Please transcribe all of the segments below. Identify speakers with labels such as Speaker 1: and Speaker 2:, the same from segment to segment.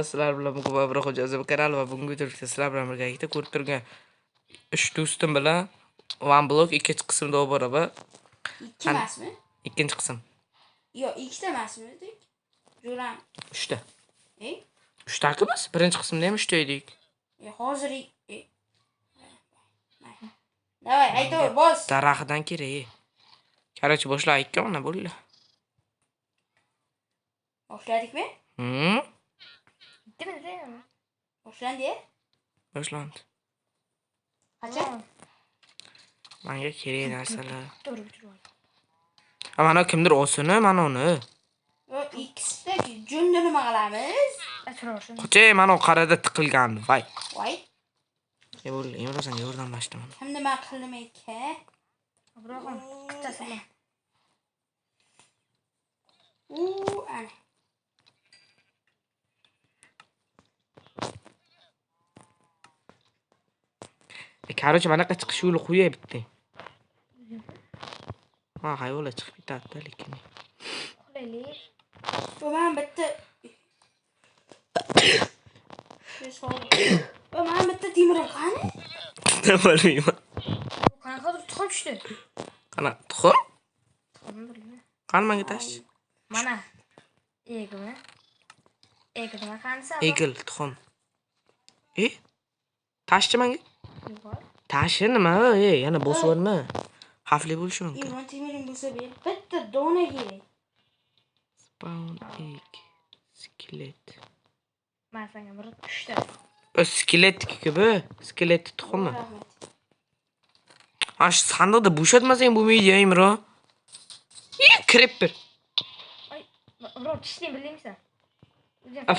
Speaker 1: Sizlar bilan bugun Mabruh Xo'jayev kanal va bugungi videoda sizlar bilan birgalikda ko'rib turgan 3 do'stim bilan One Block ikkinchi qismda olib boraman.
Speaker 2: Ikki emasmi?
Speaker 1: Ikkinchi qism.
Speaker 2: Yo'q, ikkita emasmi dedik? Jo'ram.
Speaker 1: 3 ta. 3 ta emas, birinchi qismda ham 3 ta edik.
Speaker 2: Hozir Davay, aytaver, bos.
Speaker 1: Daraxtdan kerak. Короче, boshlaylik mana bo'ldi.
Speaker 2: Boshladikmi? Boshlandi?
Speaker 1: Boshlandi.
Speaker 2: Qachon?
Speaker 1: Menga kerak narsalar. Mana kimdir olsin, mana uni.
Speaker 2: Yo'q, ikkisida jo'nda nima qilamiz?
Speaker 1: Qo'chay, mana qarada tiqilgan. Voy.
Speaker 2: Voy.
Speaker 1: Bo'ldi, Imron yordamlashdim.
Speaker 2: Kim nima qildimi ekan?
Speaker 3: Ibrohim, qittasizlar.
Speaker 2: Ana.
Speaker 1: Короче, mana qa chiqish yo'li qo'yay bitta. Ha, hayvonlar chiqib ketadi lekin.
Speaker 3: Qo'yaylik.
Speaker 2: Bu men bitta Bu men bitta temirim qani?
Speaker 1: Nima bilmayman.
Speaker 3: Qanaqa tuxum tushdi?
Speaker 1: Qana, tuxum?
Speaker 3: Tuxumni bilmayman.
Speaker 1: Qani menga tash.
Speaker 3: Mana. Egimi? Egimi qanisi?
Speaker 1: Egil, tuxum. Tashchi menga?
Speaker 3: Yo'q.
Speaker 1: Tashi nima? Yana bosvormi? Xavfli bo'lishi mumkin.
Speaker 2: Imron temiring bo'lsa ber. Bitta dona kerak.
Speaker 1: Spawn egg. Skelet.
Speaker 3: Men senga bir tushdi.
Speaker 1: Skeletniki bu. Skelet tuxumi. Ash sandiqda bo'shatmasang bo'lmaydi, Imron. Creeper.
Speaker 3: Ay, birov tishding bilmaysan.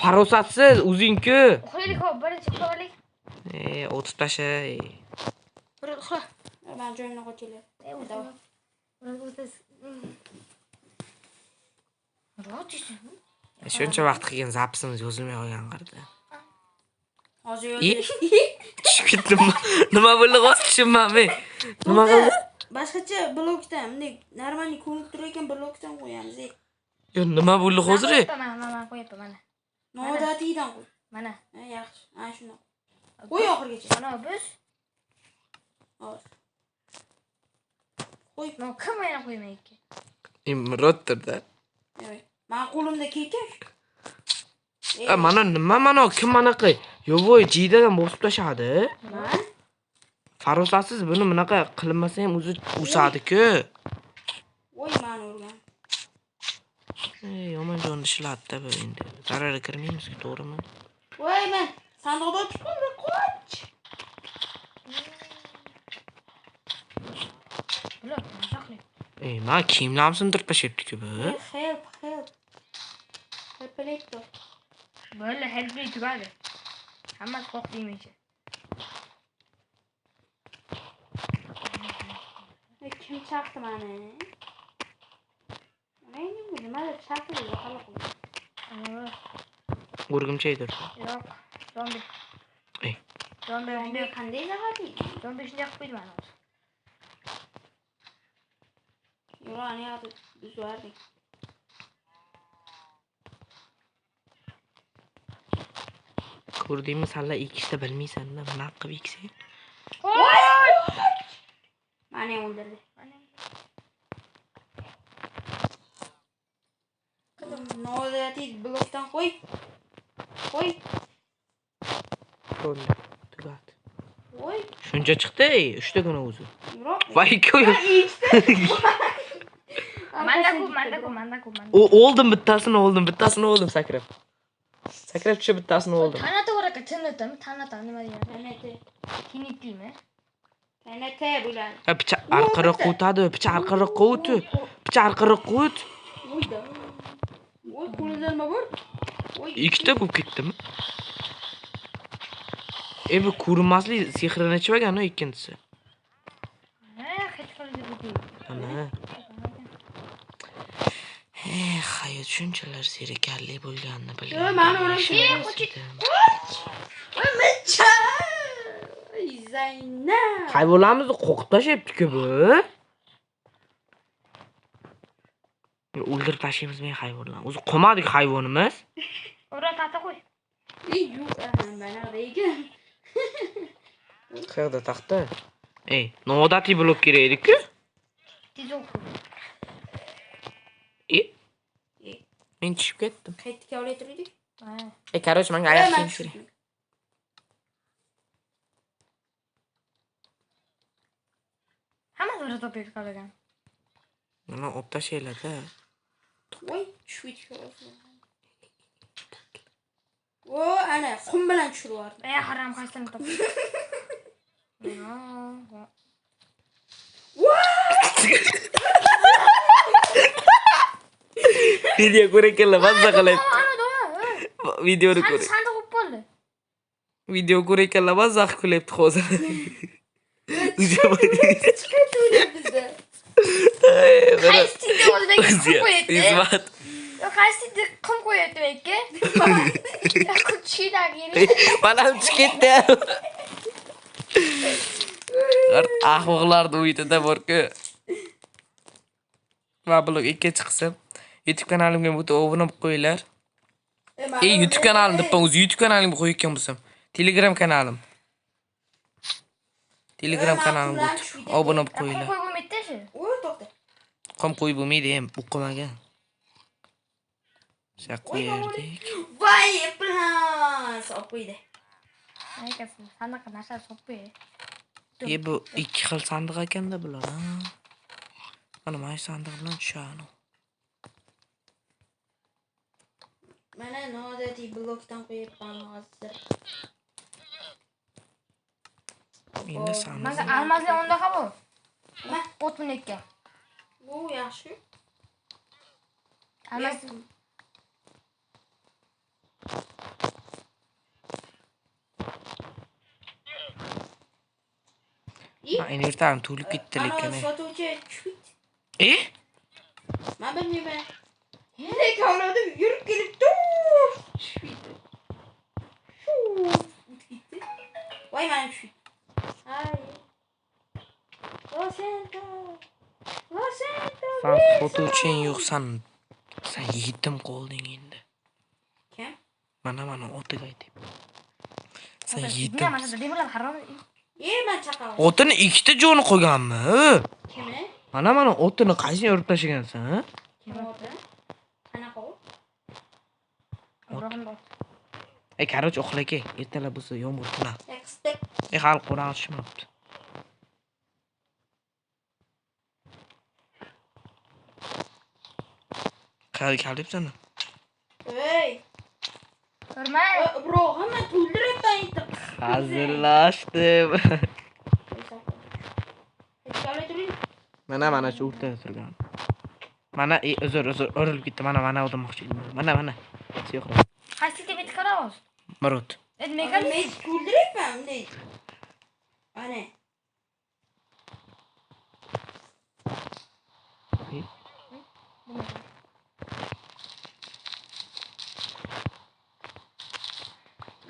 Speaker 1: Farosatsiz o'zing-ku.
Speaker 3: Qo'yaylik, hop, birinchi qo'yaylik.
Speaker 1: O'tib tasha.
Speaker 3: Bir uxla.
Speaker 2: Men joyimni qo'ychilar.
Speaker 1: Shuncha vaqt qilgan zapsimiz yozilmay qolgan qarda.
Speaker 2: Hozir yozib.
Speaker 1: Tushib ketdim. Nima bo'ldi, hozir tushunmadim. Nima qildi?
Speaker 2: Boshqacha blokdan, bunday normal ko'rinib turgan blokdan qo'yamiz.
Speaker 1: Yo, nima bo'ldi hozir?
Speaker 3: Mana qo'yapman, mana.
Speaker 2: Noodatidan qo'y.
Speaker 3: Mana.
Speaker 2: Yaxshi. Ana shuni. Qo'y oxirigacha.
Speaker 3: Mana biz.
Speaker 2: Hozir. Qo'y.
Speaker 3: Men kim yana qo'ymaydi?
Speaker 1: Imrotda.
Speaker 2: Yo'q. Men qo'limda kekash.
Speaker 1: Mana nima mana kim manaqa yo'voy jiydadan bosib tashadi.
Speaker 2: Men
Speaker 1: Farosatsiz buni bunaqa qilinmasa ham o'zi o'sadi-ku.
Speaker 2: voy men urgan.
Speaker 1: Yomon jon ishlatdi bu endi. Zararga kirmaymiz-ku, to'g'rimi?
Speaker 2: Voy men sandiqda ochib qoldim, qoch.
Speaker 3: Bular mazaqli.
Speaker 1: Men kiyimlarimni sindirib tashlabdi-ku bu.
Speaker 2: Help. Help.
Speaker 3: Böyle helpli tugadi. Hammasi qo'q deymichi.
Speaker 2: Kim chaqdi meni? Nimadir chaqdi hali qo'y.
Speaker 1: O'rgimchaydir.
Speaker 3: Yo'q, zombi. Zombi
Speaker 2: Qanday zahati?
Speaker 3: Zombi shunday qilib qo'ydi mana.
Speaker 2: Yo'q, ana yoqda uzardik.
Speaker 1: Ko'rdingmi, salla ikkita bilmaysan-da, bunaqa qilib iksa.
Speaker 2: Meni o'ldirdi. Noodatiy blokdan qo'y.
Speaker 1: Bo'ldi, tugadi.
Speaker 2: Voy.
Speaker 1: Shuncha chiqdi, 3 ta guna o'zi.
Speaker 2: Yo'q.
Speaker 1: Voy, ko'y.
Speaker 3: Manda ku.
Speaker 1: Oldim bittasini oldim sakrab. Sakrab tushib bittasini oldim.
Speaker 3: Tanata o'raka tinitimi? Tanata nima deyapti?
Speaker 2: Tanata.
Speaker 3: Tinitimi?
Speaker 2: Tanata bular.
Speaker 1: Pichoq arqaroqqa o'tadi, pichoq arqaroqqa o't.
Speaker 2: Voyda. Voy, qo'lida nima bor? Voy.
Speaker 1: Ikkita bo'lib ketdimi? Bu ko'rinmasli sehrini ichib olgan-ku ikkinchisi.
Speaker 3: Hech qildi bu.
Speaker 1: Ana. Hayot shunchalar zerikarli bo'lganini bilgan.
Speaker 2: Meni o'rashib Voy, micha. Zaynab.
Speaker 1: Hayvonlarimizni qo'qib tashlabdi-ku bu. O'ldirib tashlaymiz men hayvonlarni. O'zi qo'madik hayvonimiz.
Speaker 3: Ora tata qo'y.
Speaker 2: Yo'q, mana regan.
Speaker 1: Qayerda taxta? Ey, noodatiy blok kerak edi-ku.
Speaker 3: Tez o'qi.
Speaker 1: Men tushib ketdim.
Speaker 2: Qaytib kavlaytirdik.
Speaker 3: Ha.
Speaker 1: Короче, menga oyoq kiyim kerak.
Speaker 3: Hammasi bir topib qolgan.
Speaker 1: Mana olib tashlaylar-da.
Speaker 2: Voy, tushib ketdi. O, ana qum bilan tushirib yubordi.
Speaker 3: Ey, haram qaysini topib.
Speaker 1: Video ko'rayotganlar mazza qilyapti.
Speaker 3: Ana do'ma.
Speaker 1: Videoni ko'ring.
Speaker 3: Sandiq o'p bo'ldi.
Speaker 1: Video ko'rayotganlar mazza qilib kulyapti hozir.
Speaker 2: Chiqib bizda.
Speaker 3: Qaysida o'zidagi qum qo'yadi.
Speaker 1: Xizmat.
Speaker 3: Qaysida qum qo'yadi menga. Kuchidagi.
Speaker 1: Mana ham chiqib ketdi. Ahmoqlarni uyida bor-ku. Va blog 2 chiqsam, YouTube kanalimga o'tib obuna bo'lib qo'yinglar. YouTube kanalim deb o'zi YouTube kanalimga qo'ygan bo'lsam, Telegram kanalim. Telegram kanalimga o'tib obuna bo'lib qo'yinglar.
Speaker 3: Qo'y bo'lmaydi shu.
Speaker 2: O, to'xta.
Speaker 1: Qom qo'yib bo'lmaydi ham, o'qimagan. Sha qo'yardik.
Speaker 2: Voy, plan. Sop qo'ydi.
Speaker 3: Aytasiz, sandiqqa narsa solib qo'y.
Speaker 1: Bu ikki xil sandiq ekanda bular, ha. Mana mana sandiq bilan tushadi.
Speaker 2: Mana noodatiy blokdan qo'yibman hozir.
Speaker 1: Endi sandiq.
Speaker 3: Mana almazli o'ndaqa bu.
Speaker 2: Nima?
Speaker 3: O't minetgan.
Speaker 2: Bu yaxshi.
Speaker 3: Almaz
Speaker 1: Endi ertadan to'lib ketdi lekin.
Speaker 2: Ana sotuvchi tushib. Men bilmayman. Lek avladim yurib kelibdi. Voy, men tushib. Ay. Losenta.
Speaker 1: Sen sotuvching yo'qsan. Sen yetim qolding endi.
Speaker 2: Kim?
Speaker 1: Mana otiga aytib. Sen
Speaker 3: Nima
Speaker 1: yetim.
Speaker 3: mana demirlar harom.
Speaker 2: Men chaqav.
Speaker 1: Otini ikkita jo'ni qo'yganmi?
Speaker 2: Kimi?
Speaker 1: Mana otini qaysi urib tashlagansan, ha?
Speaker 2: Kim oti? Qanaqa ot?
Speaker 3: Ro'g'on.
Speaker 1: Короче, uxlaka. Ertalab bo'lsa yomg'ir tinar.
Speaker 2: Ekstek.
Speaker 1: Hali Qur'on tushmabdi. Qayerga qolyapsan?
Speaker 2: Ey.
Speaker 3: Ko'rmay.
Speaker 2: Bro, hamma to'ldiryapman endi.
Speaker 1: Hazırlaşdım.
Speaker 2: Kavlaytiring.
Speaker 1: Mana shu o'rtada turgan. Mana uzr, o'rilib ketdi. Mana o'tmoqchi edim. Mana. Yo'q.
Speaker 3: Qaysi deb qarabsiz?
Speaker 1: Marot.
Speaker 3: Aytmaygan.
Speaker 2: Men to'ldiryapman bunday. Ana.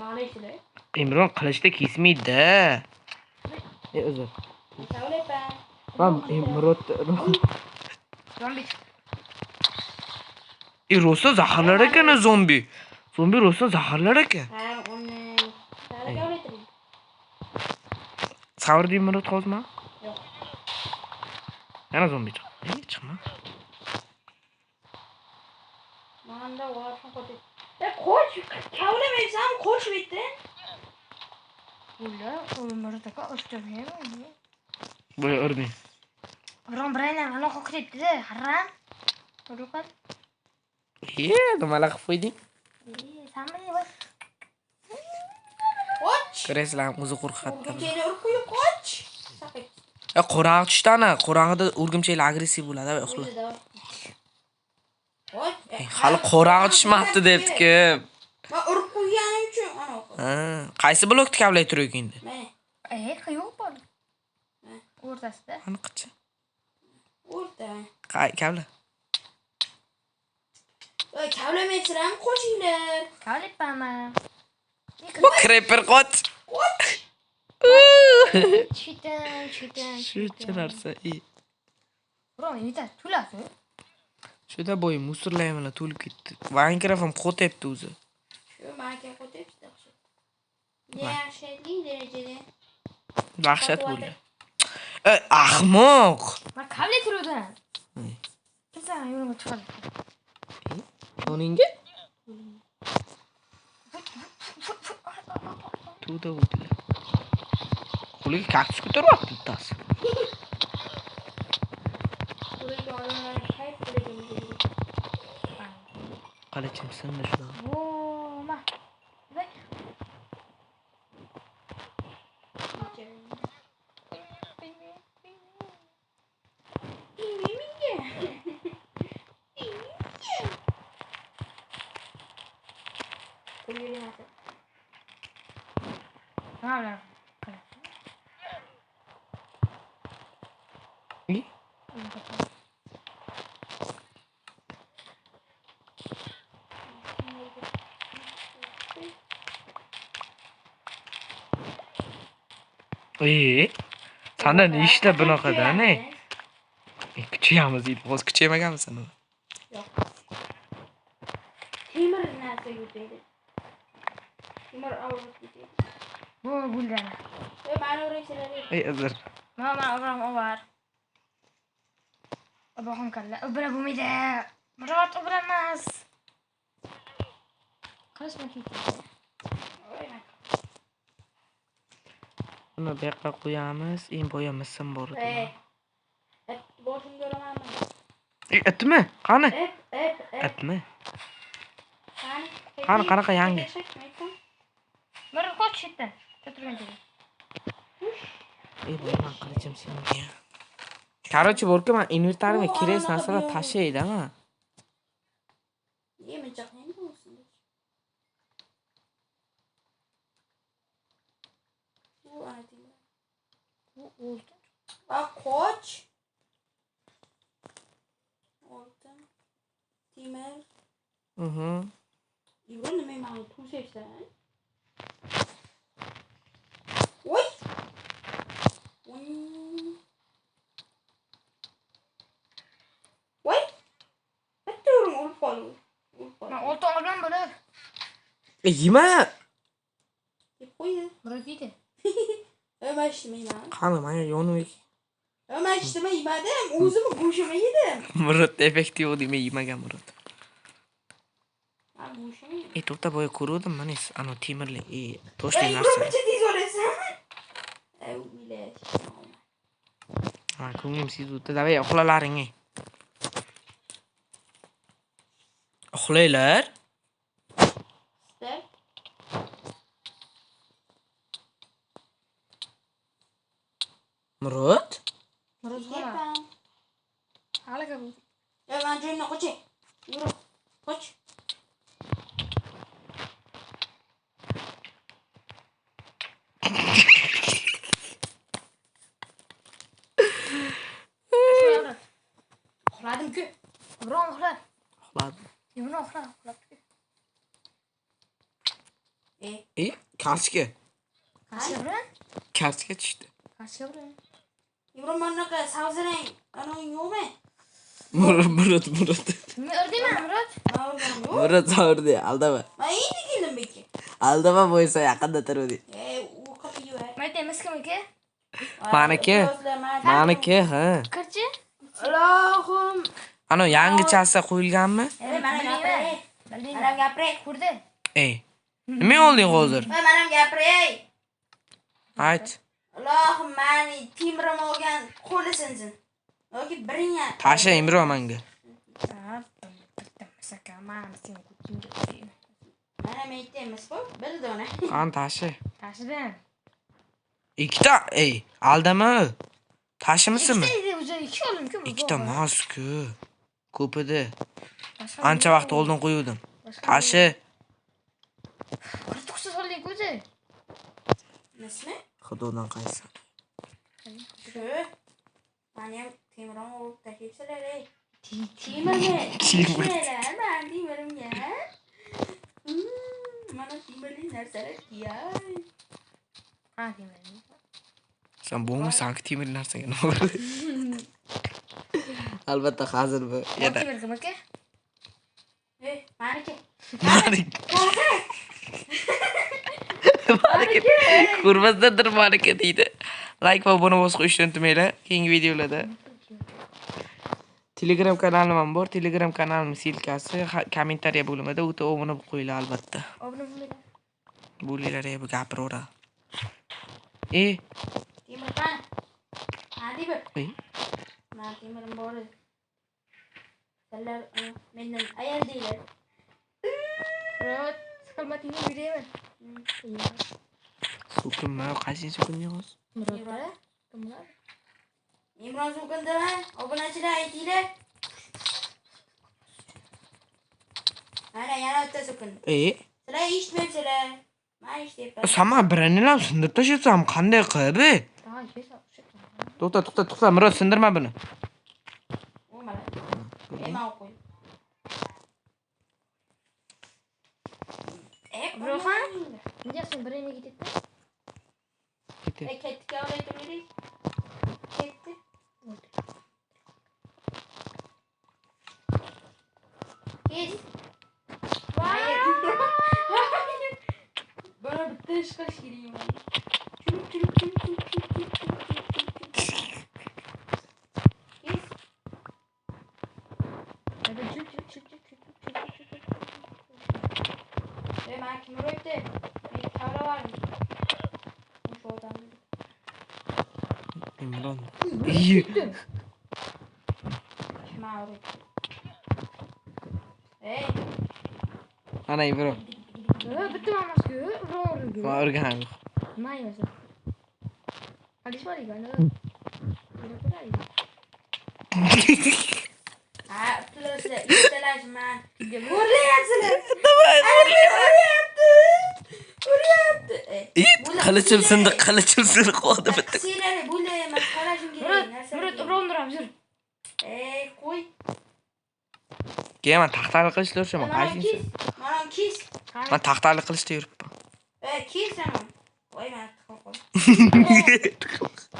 Speaker 2: Ma'lishlar.
Speaker 1: Imron qilishda kesmaydi. Uzr.
Speaker 2: Kavlayapman.
Speaker 1: Ham Imrot.
Speaker 3: Zombi.
Speaker 1: Rosa zaharlar ekan zombi. Zombi rosa zaharlar ekan.
Speaker 2: Ha, uni kavlaytiring.
Speaker 1: Savr Imrot hozmi?
Speaker 2: Yo'q.
Speaker 1: Yana zombi chiqdi. Chiqma.
Speaker 2: Manda varsa qo'y. Qo'ch, kavlamaysan, qo'ch bitta.
Speaker 3: Ular o'lmirda o'stirmaymi?
Speaker 1: Bu o'rding.
Speaker 3: Ron Brayner ana qo'qitdi-da, haram. Qo'rqat.
Speaker 1: Nimalar qilib qo'yding?
Speaker 3: Samini bas.
Speaker 2: Qo'ch.
Speaker 1: Ko'raysizlar, o'zi qo'rqatdi.
Speaker 2: Urgimchakni urib qo'y, qo'ch. Saqit.
Speaker 1: Qorong'i tushdi-ana. Qorong'ida urgimchaklar agressiv bo'ladi, uxla.
Speaker 2: Qo'ch.
Speaker 1: Hali qorong'i tushmabdi debdi-ku.
Speaker 2: Men urib qo'yganim uchun ana.
Speaker 1: Ha, qaysi blokni kavlay turaylik endi?
Speaker 2: Mana.
Speaker 3: Yo'q bor. O'rtasida.
Speaker 1: Aniqchi.
Speaker 2: O'rta.
Speaker 1: Kavla.
Speaker 2: Voy, kavlamaysizlar, qo'shinglar.
Speaker 3: Kavlayapman.
Speaker 1: Bu creeper qoch.
Speaker 2: Qo'ch.
Speaker 3: Chitan.
Speaker 1: Shu narsa.
Speaker 3: Ron, yetar, tulasi.
Speaker 1: Shuda bo'y musorlayman to'lib ketdi. Minecraft ham qo'tyapti o'zi.
Speaker 2: Shu aka qo'yibsiz yaxshi. Yaxshili darajada.
Speaker 1: Dahshat bo'ldi. Ahmoq.
Speaker 3: Men qanday turuvdim? Kimsan yo'lga chiqadi?
Speaker 1: Oningga? Tuda o'tdi. Qo'liga kaktus ko'taryapti bittasi.
Speaker 2: Qo'liga olingan hayf qo'liga.
Speaker 1: Qalichimsin shunaqa.
Speaker 3: Voma. Bak. Mana.
Speaker 1: İyi. Senden işte bunaqada ne? Kuchayamiz deydi. Hozir kuchaymaganmisan uni?
Speaker 2: Yo'q. Temir narsa yutaydi. Temir avrat yutaydi.
Speaker 3: Bu buldana.
Speaker 2: Mani o'raysalar.
Speaker 1: Azir.
Speaker 3: Mana Abram ovar. Abahon kalla. Obra bo'lmaydi. Murat obramas. Qasma ketdi.
Speaker 1: Buni bu yoqqa qo'yamiz. Eng boyamizsan bor edi.
Speaker 2: Boshimga uramanmi?
Speaker 1: Itmi? Qani?
Speaker 2: Ep.
Speaker 1: Itmi? Qani qanaqa yangi?
Speaker 3: Bir qoch yerdan. Turgan joyi.
Speaker 1: Boyaman qilichim senga. Короче, borka men inventarimga kerak narsalar tashlaydi-ma.
Speaker 2: Yemi jahannam bo'lsin. Bu ayting. Bu oldu. Bak koç. Oldu. Timur. İbrahim nima mani tushaysan? Oy. Oy. Bitta o'rim urib qoldi.
Speaker 3: Men olti olgan bo'lib.
Speaker 1: Yema.
Speaker 2: Yeb qo'ydi.
Speaker 3: Murat yedi.
Speaker 2: Ben işlemeyin.
Speaker 1: Qani, men yonib.
Speaker 2: Ben işlemeyin yemedim. O'zim go'shimni yedim.
Speaker 1: Murat effekti yo'q dema yemagan Murat.
Speaker 2: Ben go'shimni yedim.
Speaker 1: To'xta boya ko'rdim, mana ana temirli, toshli narsa.
Speaker 2: İbrahim necha tez o'rasan? Bilet.
Speaker 1: Ha, ko'nglim sezuvdi. Davay, uxlalaring. Uxlaylar.
Speaker 2: Step.
Speaker 1: Murat?
Speaker 3: Murat xola.
Speaker 2: Yepan.
Speaker 3: Hali bu.
Speaker 2: Ya ben joyuna koç. Yürü. Koç. Uxladim ku.
Speaker 3: Abram uxla.
Speaker 1: Uxladim.
Speaker 3: Yumna uxla.
Speaker 1: Kartga.
Speaker 3: Qashiq bilan?
Speaker 1: Kartga tushdi.
Speaker 3: Qashiq bilan.
Speaker 2: İbrahim bana savzarang. Ana yo'qmi?
Speaker 1: Murat.
Speaker 3: Nima urdingmi, Murat?
Speaker 1: Murat savurdi, aldama.
Speaker 2: Ben iyi keldim beki.
Speaker 1: Aldama bo'lsa yaqinda turdi.
Speaker 2: U kapıyı ver.
Speaker 3: Mayda miskiniki?
Speaker 1: Maniki, ha.
Speaker 3: Kirchi?
Speaker 2: Allah'ım.
Speaker 1: Ana yangichasi qo'yilganmi?
Speaker 2: Bana gapire. Bana gapire.
Speaker 3: Kurdi.
Speaker 1: Nima olding hozir?
Speaker 2: Bana gapire.
Speaker 1: Ayt.
Speaker 2: Allah'ım mani timirim olgan qo'li sinsin. Yoki biringa.
Speaker 1: Tasha Imro menga.
Speaker 2: Mana aytamiz bu. Bir dona.
Speaker 1: Qani tashi.
Speaker 3: Tashidan.
Speaker 1: Ikkita, aldama. Tashimisizmi?
Speaker 3: İkisi o'zi ikki oldimku.
Speaker 1: Ikkita emas-ku. Ko'p edi. Ancha vaqt oldin qo'yuvdim. Tashi.
Speaker 3: Qirtiqsiz olding o'zi.
Speaker 2: Nasmi?
Speaker 1: Xudodan qaysi.
Speaker 2: Shu. Mani ham temirim olib tashlaysilar ey. Temirmi? Temirlar, men temirimga. Mana temirli narsalar kiyay.
Speaker 3: Ha, temirli.
Speaker 1: Sen bo'lmaysan temir narsaga nima bo'ladi? Albatta hozir bu.
Speaker 3: Yana temir kim aka?
Speaker 2: Maniki.
Speaker 1: Maniki. Malika. Ko'rmasdandir Malika deydi. Like va obuna bo'lishni qo'yishni unutmanglar. Keyingi videolarda. Telegram kanalim ham bor. Telegram kanalimning silkasi kommentariya bo'limida o'ta obuna bo'lib qo'yinglar albatta.
Speaker 3: Obuna bo'linglar.
Speaker 1: Bo'linglar bu gapiraveradi.
Speaker 2: Temir qani? Hadi bir. Men temirim bor edi. Sizlar mendan ayol deylar.
Speaker 3: Rot, qilmatingni yurayman.
Speaker 1: So'kinma, qaysi so'kinyapsiz?
Speaker 3: Murod, kimlar?
Speaker 2: Imron so'kindimi? Obunachilar aytinglar. Mana yana o'ta so'kindi. Sizlar eshitmayapsizlar. Men eshityapman.
Speaker 1: Sama birini sindirib tashlatsam qanday qilib? To'xta, Murod, sindirma buni.
Speaker 2: O mana. Men o'qoy.
Speaker 3: Rohan, nega sen birini ketdi?
Speaker 2: Ketdi olay turmaydi. Ketdi. Kes. Bana bitta ish qilish kerak. Ben kim öğretti? Bir tavra var mı? Şu odamda.
Speaker 1: Imron. İyi.
Speaker 2: Kim öğretti? Hey.
Speaker 1: Ana Imron.
Speaker 3: Bitti mamasku, ro'rga.
Speaker 1: Ma o'rganam.
Speaker 3: Mayasa. Hadi şöyle gel.
Speaker 2: Ha, tulasizlar, ishtalasizman. O'rlayapsizlar. Uryapti.
Speaker 1: Qilichim sindi qoldi bitta.
Speaker 2: Senlar bo'layman, qarashim kerak.
Speaker 3: Murod, ro'ndiram, yur.
Speaker 2: Qo'y.
Speaker 1: Keyin taxtali qilishni o'rishman. Qaysi?
Speaker 2: Mana kes.
Speaker 1: Men taxtali qilishda yuribman.
Speaker 2: Kes sana. Voy men qo'y.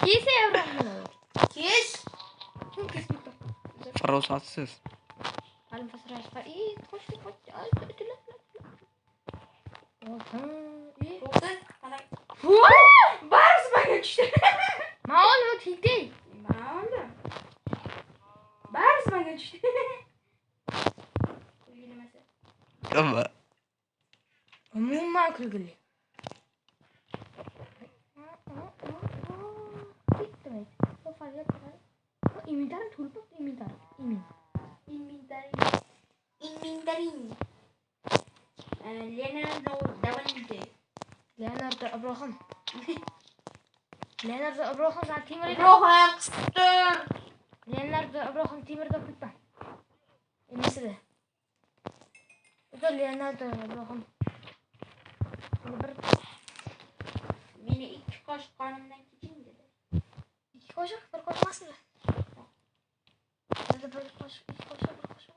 Speaker 3: Kese yavrum.
Speaker 2: Kes.
Speaker 1: Farosatsiz.
Speaker 3: Halim fasrash. Qo'sh.
Speaker 2: To'xta. Mana. Barisi menga tushdi.
Speaker 3: Ma'lum tikdi.
Speaker 2: Ma'lum. Barisi menga tushdi. O'ylamasa.
Speaker 1: Qilma.
Speaker 3: Umuman kulgili. Inventory toolbox, inventory. Leonardo Abraham. Sen timir
Speaker 2: Rohan qistir.
Speaker 3: Leonardo Abraham timirda qilibman. Emasida. Bu Leonardo Abraham.
Speaker 2: Meni 2 qoshiq qonimdan keching dedi.
Speaker 3: 2 qoshiq, 1 qoshiq emasmi? Dedi 1 qoshiq, 2 qoshiq, 1 qoshiq.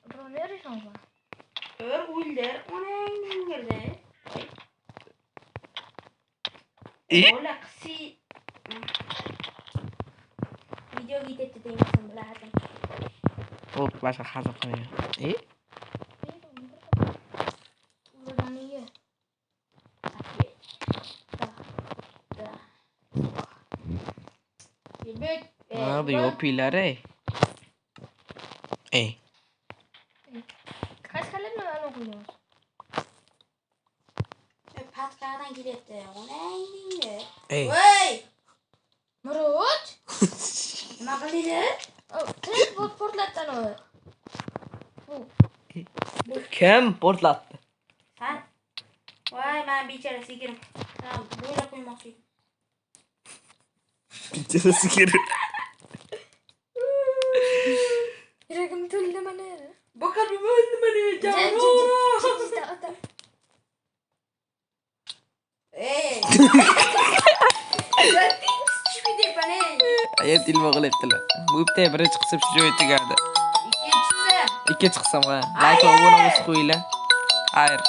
Speaker 3: Bro, ne arıyorsun lan?
Speaker 2: O'ldir, onangning girdi. Ola qisi. Video ketdi deymisan biladim.
Speaker 1: Xo'p, boshqa hazil qilmayman.
Speaker 3: Ulanıyor.
Speaker 1: Hadi yopilar
Speaker 3: Kaç kalem lan okuyorsun?
Speaker 2: Patkadan gidetti. Onangning girdi.
Speaker 1: Ey.
Speaker 2: Voy!
Speaker 3: Murod?
Speaker 2: Nima qildi?
Speaker 3: Sen bu portlatdan o.
Speaker 1: Kim portlatdi?
Speaker 2: Sen? Voy, men bechara sigirim. Sen bo'ylab qo'ymoqchi edim.
Speaker 1: Bichara sigiri.
Speaker 3: Yuragim to'ldi mana.
Speaker 2: Bu qalbim o'ldi meni. Ey!
Speaker 1: Ayet ilma qilyaptilar. Bu bitta birinchi qism shu joyda tugadi.
Speaker 2: Ikkinchisi.
Speaker 1: Ikkinchi qism ha. Like va obuna bo'lib qo'yinglar. Xayr.